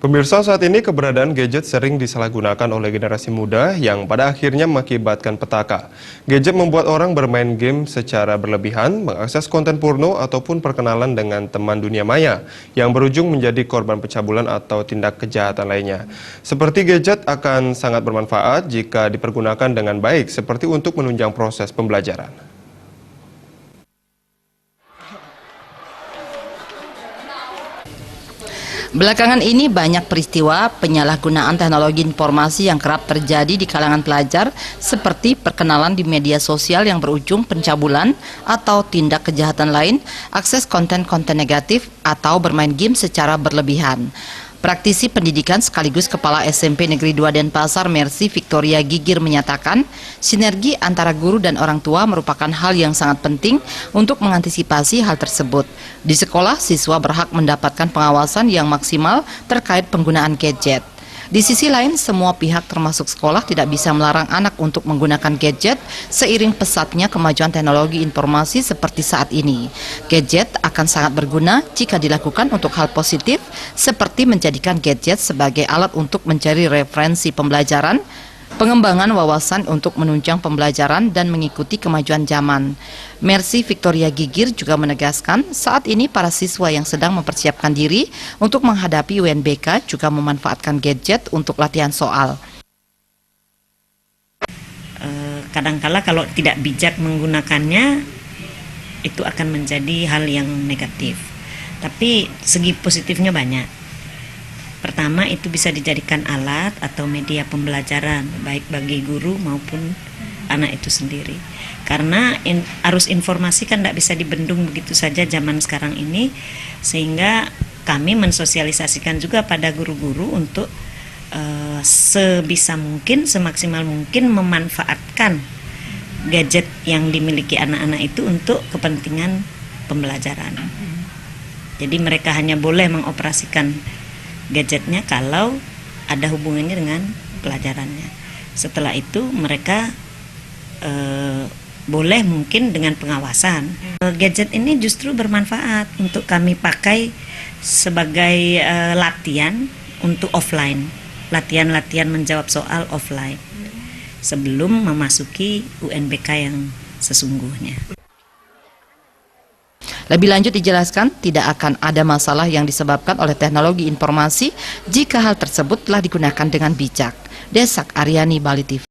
Pemirsa, saat ini keberadaan gadget sering disalahgunakan oleh generasi muda yang pada akhirnya mengakibatkan petaka. Gadget membuat orang bermain game secara berlebihan, mengakses konten porno ataupun perkenalan dengan teman dunia maya yang berujung menjadi korban pencabulan atau tindak kejahatan lainnya. Seperti gadget akan sangat bermanfaat jika dipergunakan dengan baik seperti untuk menunjang proses pembelajaran. Belakangan ini banyak peristiwa penyalahgunaan teknologi informasi yang kerap terjadi di kalangan pelajar seperti perkenalan di media sosial yang berujung pencabulan atau tindak kejahatan lain, akses konten-konten negatif, atau bermain game secara berlebihan. Praktisi pendidikan sekaligus Kepala SMP Negeri 2 Denpasar, Mercy Victoria Gigir menyatakan, sinergi antara guru dan orang tua merupakan hal yang sangat penting untuk mengantisipasi hal tersebut. Di sekolah, siswa berhak mendapatkan pengawasan yang maksimal terkait penggunaan gadget. Di sisi lain, semua pihak termasuk sekolah tidak bisa melarang anak untuk menggunakan gadget seiring pesatnya kemajuan teknologi informasi seperti saat ini. Gadget akan sangat berguna jika dilakukan untuk hal positif seperti menjadikan gadget sebagai alat untuk mencari referensi pembelajaran, pengembangan wawasan untuk menunjang pembelajaran dan mengikuti kemajuan zaman. Mercy Victoria Gigir juga menegaskan saat ini para siswa yang sedang mempersiapkan diri untuk menghadapi UNBK juga memanfaatkan gadget untuk latihan soal. Kadangkala kalau tidak bijak menggunakannya itu akan menjadi hal yang negatif. Tapi segi positifnya banyak. Pertama, itu bisa dijadikan alat atau media pembelajaran baik bagi guru maupun anak itu sendiri. Karena arus informasi kan tidak bisa dibendung begitu saja zaman sekarang ini, sehingga kami mensosialisasikan juga pada guru-guru untuk sebisa mungkin, semaksimal mungkin memanfaatkan gadget yang dimiliki anak-anak itu untuk kepentingan pembelajaran. Jadi mereka hanya boleh mengoperasikan gadgetnya kalau ada hubungannya dengan pelajarannya. Setelah itu mereka boleh mungkin dengan pengawasan. Gadget ini justru bermanfaat untuk kami pakai sebagai latihan untuk offline, latihan-latihan menjawab soal offline sebelum memasuki UNBK yang sesungguhnya. Lebih lanjut dijelaskan, tidak akan ada masalah yang disebabkan oleh teknologi informasi jika hal tersebut telah digunakan dengan bijak. Desak Aryani, Bali TV.